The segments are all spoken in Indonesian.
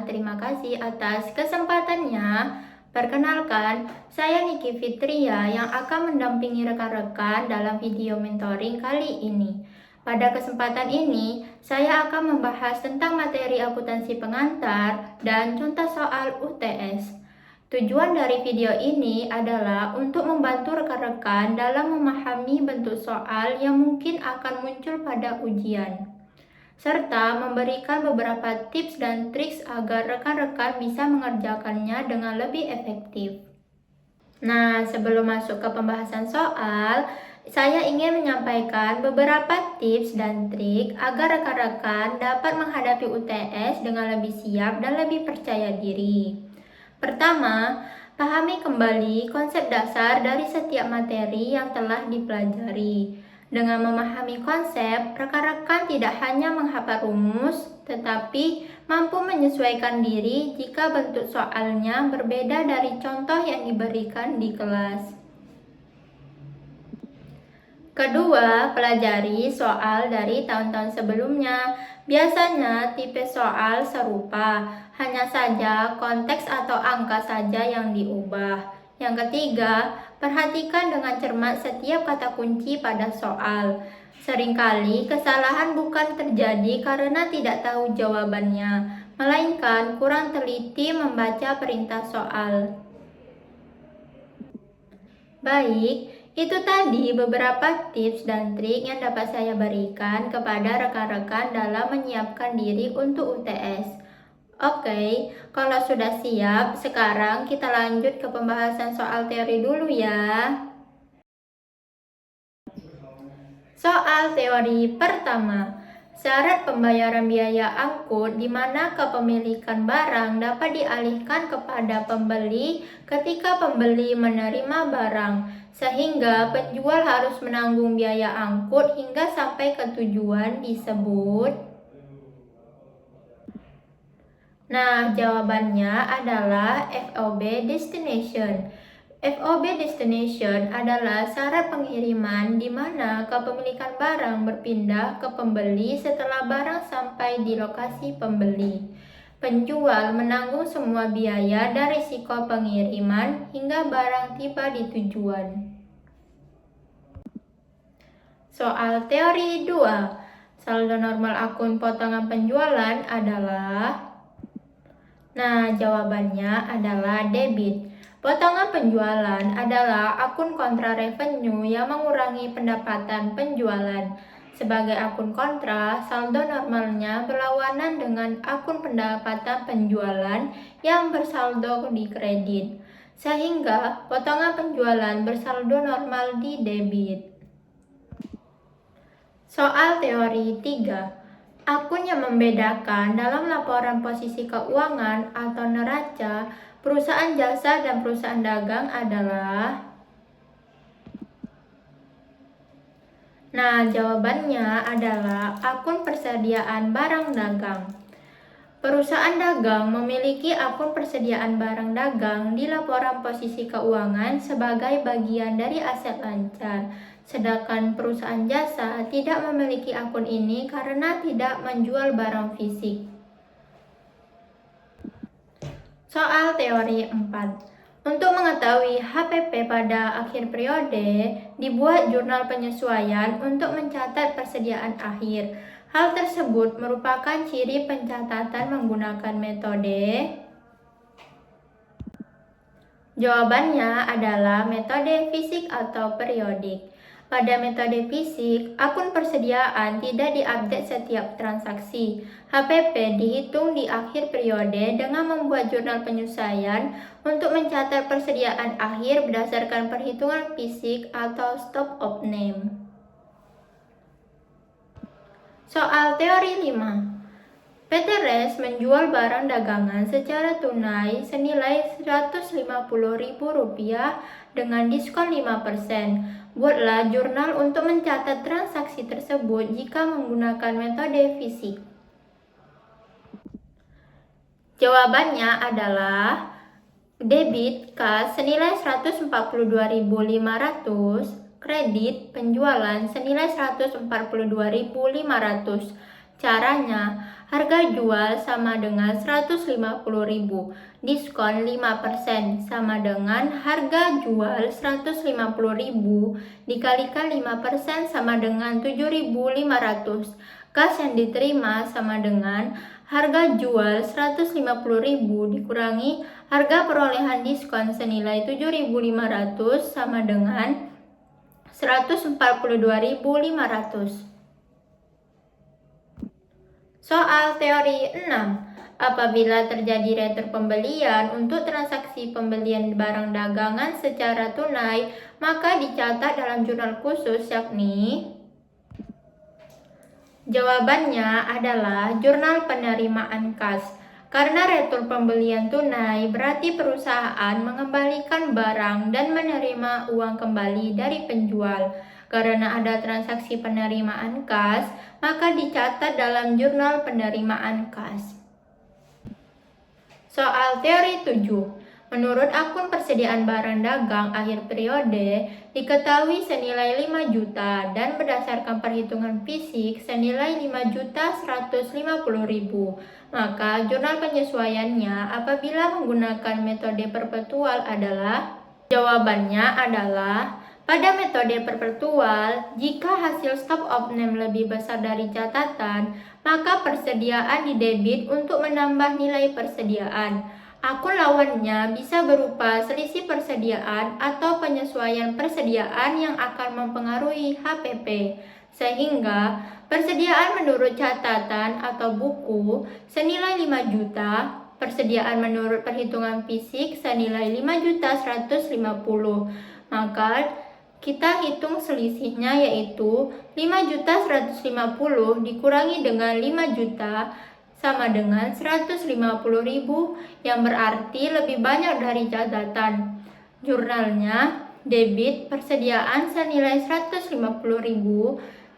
terima kasih atas kesempatannya. Perkenalkan, saya Niki Fitria yang akan mendampingi rekan-rekan dalam video mentoring kali ini. Pada kesempatan ini, saya akan membahas tentang materi akuntansi pengantar dan contoh soal UTS. Tujuan dari video ini adalah untuk membantu rekan-rekan dalam memahami bentuk soal yang mungkin akan muncul pada ujian, serta memberikan beberapa tips dan trik agar rekan-rekan bisa mengerjakannya dengan lebih efektif. Nah, sebelum masuk ke pembahasan soal, saya ingin menyampaikan beberapa tips dan trik agar rekan-rekan dapat menghadapi UTS dengan lebih siap dan lebih percaya diri. Pertama, pahami kembali konsep dasar dari setiap materi yang telah dipelajari. Dengan memahami konsep, rekan-rekan tidak hanya menghafal rumus, tetapi mampu menyesuaikan diri jika bentuk soalnya berbeda dari contoh yang diberikan di kelas. Kedua, pelajari soal dari tahun-tahun sebelumnya. Biasanya tipe soal serupa, hanya saja konteks atau angka saja yang diubah. Yang ketiga, perhatikan dengan cermat setiap kata kunci pada soal. Seringkali kesalahan bukan terjadi karena tidak tahu jawabannya, melainkan kurang teliti membaca perintah soal. Baik, itu tadi beberapa tips dan trik yang dapat saya berikan kepada rekan-rekan dalam menyiapkan diri untuk UTS. Oke, kalau sudah siap, sekarang kita lanjut ke pembahasan soal teori dulu ya. Soal teori pertama. Syarat pembayaran biaya angkut di mana kepemilikan barang dapat dialihkan kepada pembeli ketika pembeli menerima barang, sehingga penjual harus menanggung biaya angkut hingga sampai ke tujuan disebut. Nah, jawabannya adalah FOB Destination. FOB Destination adalah syarat pengiriman di mana kepemilikan barang berpindah ke pembeli setelah barang sampai di lokasi pembeli. Penjual menanggung semua biaya dan risiko pengiriman hingga barang tiba di tujuan. Soal teori 2. Saldo normal akun potongan penjualan adalah... Nah, jawabannya adalah debit. Potongan penjualan adalah akun kontra revenue yang mengurangi pendapatan penjualan. Sebagai akun kontra, saldo normalnya berlawanan dengan akun pendapatan penjualan yang bersaldo di kredit, sehingga potongan penjualan bersaldo normal di debit. Soal teori 3. Akun yang membedakan dalam laporan posisi keuangan atau neraca perusahaan jasa dan perusahaan dagang adalah... Nah, jawabannya adalah akun persediaan barang dagang. Perusahaan dagang memiliki akun persediaan barang dagang di laporan posisi keuangan sebagai bagian dari aset lancar. Sedangkan perusahaan jasa tidak memiliki akun ini karena tidak menjual barang fisik. Soal teori 4. Untuk mengetahui HPP pada akhir periode, dibuat jurnal penyesuaian untuk mencatat persediaan akhir. Hal tersebut merupakan ciri pencatatan menggunakan metode. Jawabannya adalah metode fisik atau periodik. Pada metode fisik, akun persediaan tidak diupdate setiap transaksi. HPP dihitung di akhir periode dengan membuat jurnal penyesuaian untuk mencatat persediaan akhir berdasarkan perhitungan fisik atau stop of name. Soal teori 5. PT Res menjual barang dagangan secara tunai senilai Rp150.000 dengan diskon 5%. Buatlah jurnal untuk mencatat transaksi tersebut jika menggunakan metode fisik. Jawabannya adalah debit kas senilai Rp142.500, kredit penjualan senilai Rp142.500. Caranya, harga jual sama dengan 150.000, diskon 5% sama dengan harga jual 150.000 dikalikan 5% sama dengan 7.500. Kas yang diterima sama dengan harga jual 150.000 dikurangi harga perolehan diskon senilai 7.500 sama dengan 142.500. Soal teori 6. Apabila terjadi retur pembelian untuk transaksi pembelian barang dagangan secara tunai, maka dicatat dalam jurnal khusus yakni jawabannya adalah jurnal penerimaan kas. Karena retur pembelian tunai berarti perusahaan mengembalikan barang dan menerima uang kembali dari penjual. Karena ada transaksi penerimaan kas, maka dicatat dalam jurnal penerimaan kas. Soal teori 7. Menurut akun persediaan barang dagang akhir periode, diketahui senilai 5 juta dan berdasarkan perhitungan fisik senilai 5.150.000. Maka jurnal penyesuaiannya apabila menggunakan metode perpetual adalah, jawabannya adalah pada metode perpetual, jika hasil stop of name lebih besar dari catatan, maka persediaan didebit untuk menambah nilai persediaan. Akun lawannya bisa berupa selisih persediaan atau penyesuaian persediaan yang akan mempengaruhi HPP. Sehingga persediaan menurut catatan atau buku senilai 5 juta, persediaan menurut perhitungan fisik senilai 5.150. Maka kita hitung selisihnya yaitu 5.150 dikurangi dengan 5 juta sama dengan 150.000 yang berarti lebih banyak dari catatan. Jurnalnya debit persediaan senilai 150.000,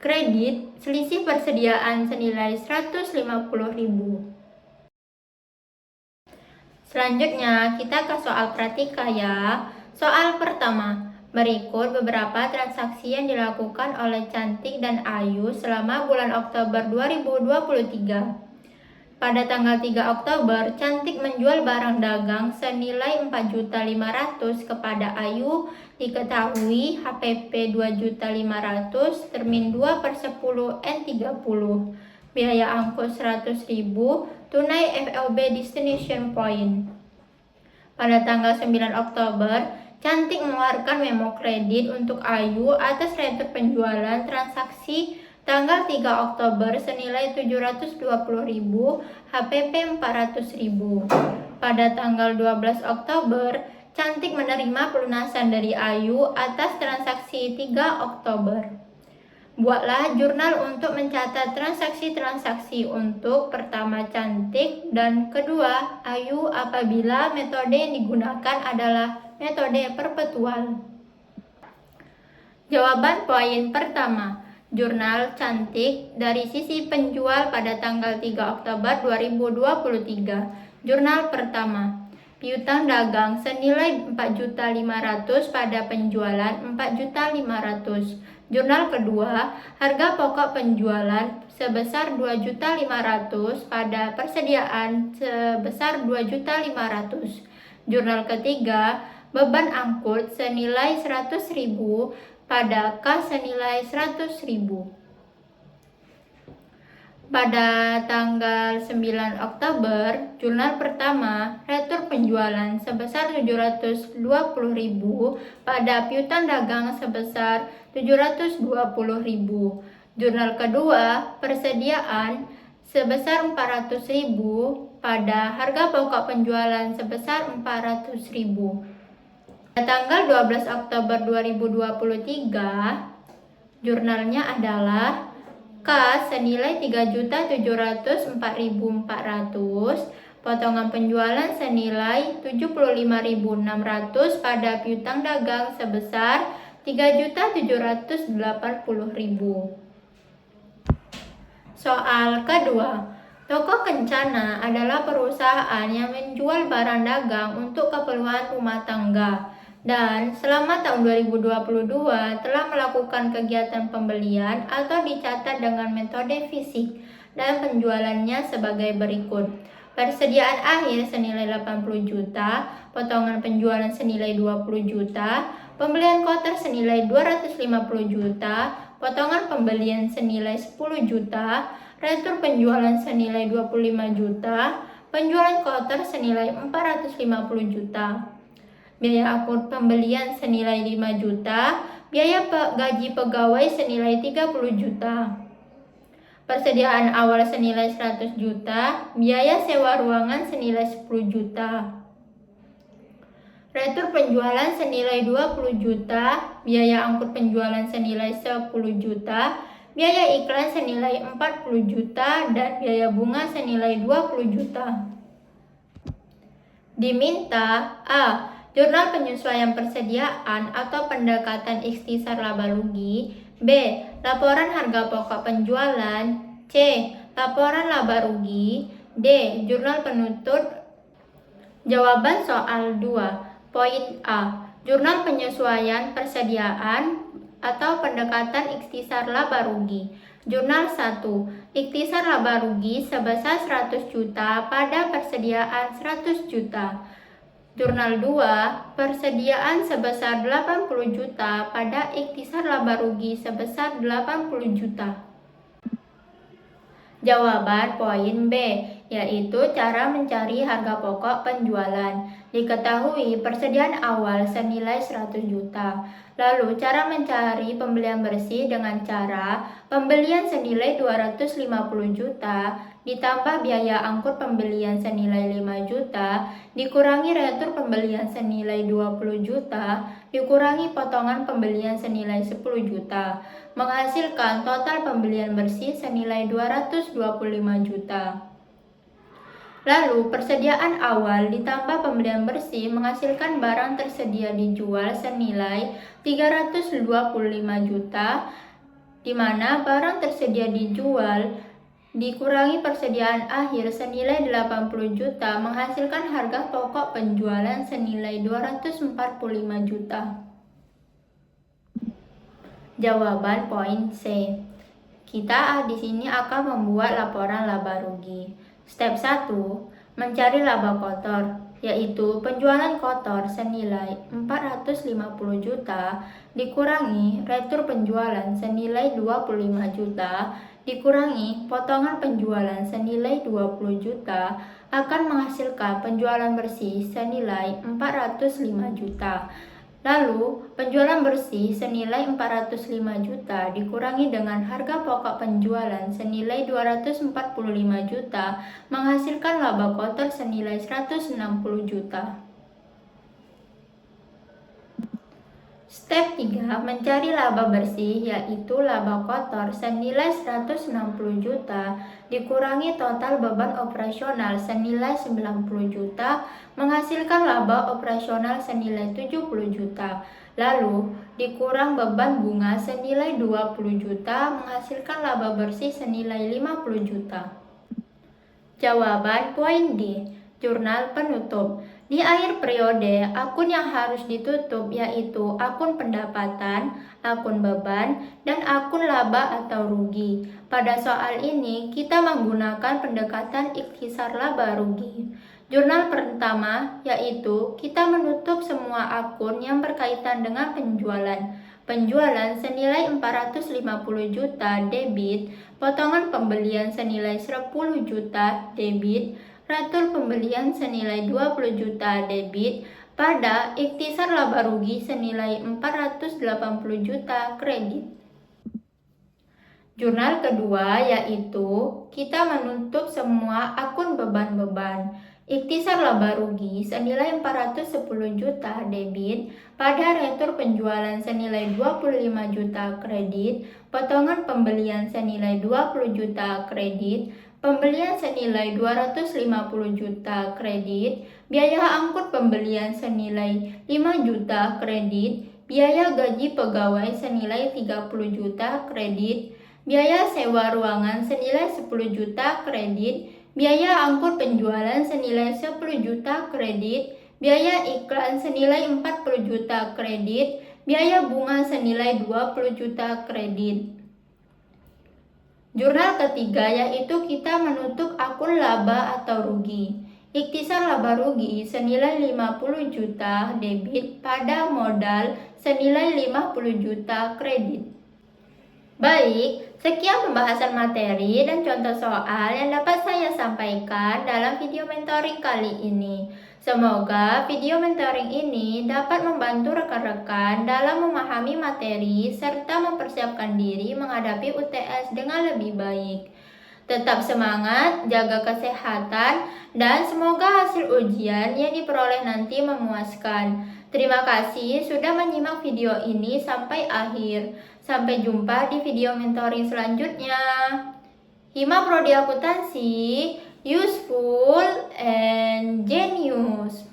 kredit selisih persediaan senilai 150.000. Selanjutnya kita ke soal pratika ya. Soal pertama. Berikut beberapa transaksi yang dilakukan oleh Cantik dan Ayu selama bulan Oktober 2023. Pada tanggal 3 Oktober, Cantik menjual barang dagang senilai 4.500.000 kepada Ayu, diketahui HPP 2.500.000, termin 2/10 N30, biaya angkut 100.000, tunai FOB destination point. Pada tanggal 9 Oktober, Cantik mengeluarkan memo kredit untuk Ayu atas retur penjualan transaksi tanggal 3 Oktober senilai 720.000, HPP 400.000. Pada tanggal 12 Oktober, Cantik menerima pelunasan dari Ayu atas transaksi 3 Oktober. Buatlah jurnal untuk mencatat transaksi-transaksi untuk pertama Cantik dan kedua Ayu apabila metode yang digunakan adalah metode perpetual. Jawaban poin pertama. Jurnal Cantik dari sisi penjual pada tanggal 3 Oktober 2023. Jurnal pertama. Piutang dagang senilai 4.500.000 pada penjualan 4.500.000. Jurnal kedua, harga pokok penjualan sebesar 2.500.000 pada persediaan sebesar 2.500.000. Jurnal ketiga, beban angkut senilai 100.000 pada kas senilai 100.000. Pada tanggal 9 Oktober, jurnal pertama, retur penjualan sebesar 720.000 pada piutang dagang sebesar 720.000. Jurnal kedua, persediaan sebesar 400.000 pada harga pokok penjualan sebesar 400.000. Pada tanggal 12 Oktober 2023, jurnalnya adalah kas senilai 3.704.400, potongan penjualan senilai 75.600 pada piutang dagang sebesar 3.780.000. Soal kedua. Toko Kencana adalah perusahaan yang menjual barang dagang untuk keperluan rumah tangga dan selama tahun 2022 telah melakukan kegiatan pembelian atau dicatat dengan metode fisik. dan penjualannya sebagai berikut. Persediaan akhir senilai 80 juta, potongan penjualan senilai 20 juta, pembelian kotor senilai 250 juta, potongan pembelian senilai 10 juta, retur penjualan senilai 25 juta, penjualan kotor senilai 450 juta. Biaya akun pembelian senilai 5 juta, biaya gaji pegawai senilai 30 juta. Persediaan awal senilai 100 juta, biaya sewa ruangan senilai 10 juta. Retur penjualan senilai 20 juta, biaya angkut penjualan senilai 10 juta, biaya iklan senilai 40 juta, dan biaya bunga senilai 20 juta. Diminta A. Jurnal penyesuaian persediaan atau pendekatan ikhtisar laba rugi. B. Laporan harga pokok penjualan. C. Laporan laba rugi. D. Jurnal penutur. Jawaban soal 2. Poin A. Jurnal penyesuaian persediaan atau pendekatan ikhtisar laba rugi. Jurnal 1. Ikhtisar laba rugi sebesar 100 juta pada persediaan 100 juta. Jurnal 2, persediaan sebesar 80 juta pada ikhtisar laba rugi sebesar 80 juta. Jawaban poin B, yaitu cara mencari harga pokok penjualan. Diketahui persediaan awal senilai 100 juta. Lalu cara mencari pembelian bersih dengan cara pembelian senilai 250 juta ditambah biaya angkut pembelian senilai 5 juta dikurangi retur pembelian senilai 20 juta dikurangi potongan pembelian senilai 10 juta menghasilkan total pembelian bersih senilai 225 juta. Lalu, persediaan awal ditambah pembelian bersih menghasilkan barang tersedia dijual senilai 325 juta, di mana barang tersedia dijual dikurangi persediaan akhir senilai 80 juta menghasilkan harga pokok penjualan senilai 245 juta. Jawaban poin C. Kita di sini akan membuat laporan laba rugi. Step 1. Mencari laba kotor, yaitu penjualan kotor senilai 450 juta dikurangi retur penjualan senilai 25 juta dikurangi potongan penjualan senilai 20 juta akan menghasilkan penjualan bersih senilai 405 juta. Lalu, penjualan bersih senilai 405 juta dikurangi dengan harga pokok penjualan senilai 245 juta menghasilkan laba kotor senilai 160 juta. Step 3. Mencari laba bersih, yaitu laba kotor senilai 160 juta dikurangi total beban operasional senilai 90 juta menghasilkan laba operasional senilai 70 juta. Lalu, dikurang beban bunga senilai 20 juta menghasilkan laba bersih senilai 50 juta. Jawaban poin D. Jurnal penutup. Di akhir periode, akun yang harus ditutup yaitu akun pendapatan, akun beban, dan akun laba atau rugi. Pada soal ini, kita menggunakan pendekatan ikhtisar laba rugi. Jurnal pertama yaitu kita menutup semua akun yang berkaitan dengan penjualan. Penjualan senilai 450 juta debit, potongan pembelian senilai 10 juta debit, retur pembelian senilai 20 juta debit pada ikhtisar laba rugi senilai 480 juta kredit. Jurnal kedua yaitu kita menutup semua akun beban-beban. Ikhtisar laba rugi senilai 410 juta debit pada retur penjualan senilai 25 juta kredit, potongan pembelian senilai 20 juta kredit, pembelian senilai 250 juta kredit, biaya angkut pembelian senilai 5 juta kredit, biaya gaji pegawai senilai 30 juta kredit, biaya sewa ruangan senilai 10 juta kredit, biaya angkut penjualan senilai 10 juta kredit, biaya iklan senilai 40 juta kredit, biaya bunga senilai 20 juta kredit. Jurnal ketiga yaitu kita menutup akun laba atau rugi. Ikhtisar laba rugi senilai 50 juta debit pada modal senilai 50 juta kredit. Baik, sekian pembahasan materi dan contoh soal yang dapat saya sampaikan dalam video mentoring kali ini. Semoga video mentoring ini dapat membantu rekan-rekan dalam memahami materi serta mempersiapkan diri menghadapi UTS dengan lebih baik. Tetap semangat, jaga kesehatan, dan semoga hasil ujian yang diperoleh nanti memuaskan. Terima kasih sudah menyimak video ini sampai akhir. Sampai jumpa di video mentoring selanjutnya. Hima Prodi Akuntansi, useful and genius.